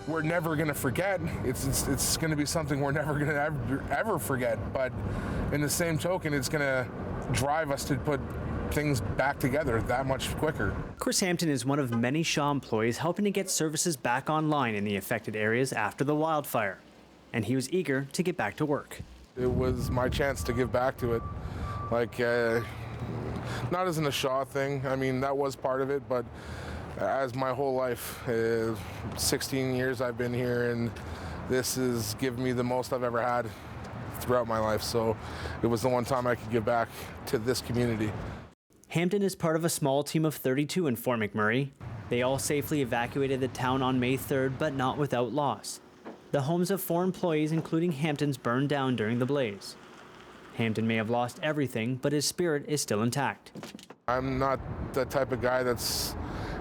we're never going to forget. It's going to be something we're never going to ever forget. But in the same token, it's going to drive us to put things back together that much quicker. Chris Hampton is one of many Shaw employees helping to get services back online in the affected areas after the wildfire. And he was eager to get back to work. It was my chance to give back to it. Like, not as in a Shaw thing. I mean, that was part of it, but as my whole life, 16 years I've been here, and this has given me the most I've ever had throughout my life. So it was the one time I could give back to this community. Hampton is part of a small team of 32 in Fort McMurray. They all safely evacuated the town on May 3rd, but not without loss. The homes of 4 employees, including Hampton's, burned down during the blaze. Hampton may have lost everything, but his spirit is still intact. I'm not the type of guy that's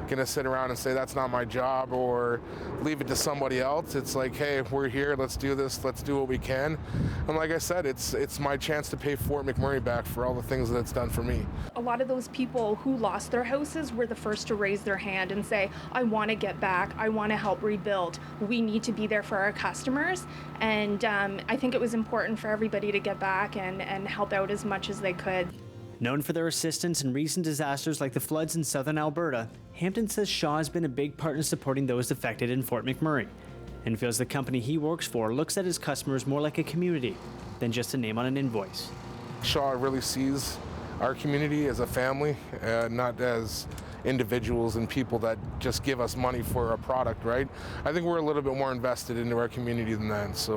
going to sit around and say that's not my job or leave it to somebody else. It's like, hey, we're here, let's do this, let's do what we can. And like I said, it's my chance to pay Fort McMurray back for all the things that it's done for me. A lot of those people who lost their houses were the first to raise their hand and say, I want to get back, I want to help rebuild. We need to be there for our customers. And I think it was important for everybody to get back and help out as much as they could. Known for their assistance in recent disasters like the floods in southern Alberta, Hampton says Shaw has been a big part in supporting those affected in Fort McMurray, and feels the company he works for looks at his customers more like a community than just a name on an invoice. Shaw really sees our community as a family, not as individuals and people that just give us money for a product, right? I think we're a little bit more invested into our community than that,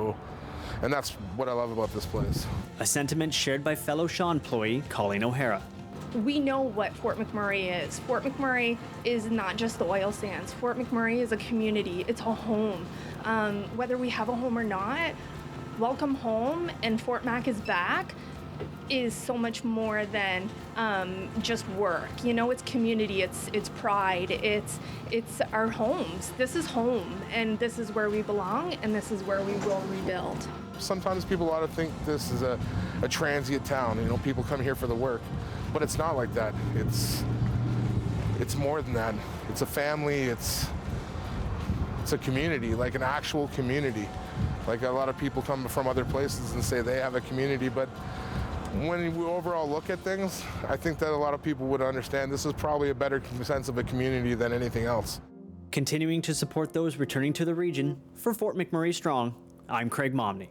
and that's what I love about this place. A sentiment shared by fellow Shaw employee Colleen O'Hara. We know what Fort McMurray is. Fort McMurray is not just the oil sands. Fort McMurray is a community. It's a home. Whether we have a home or not, welcome home and Fort Mac is back is so much more than just work. You know, it's community, it's pride, it's our homes. This is home, and this is where we belong, and this is where we will rebuild. Sometimes people ought to think this is a transient town. You know, people come here for the work, but it's not like that. It's more than that. It's a family. It's a community, like an actual community. Like a lot of people come from other places and say they have a community, but when we overall look at things, I think that a lot of people would understand this is probably a better sense of a community than anything else. Continuing to support those returning to the region, for Fort McMurray Strong, I'm Craig Momney.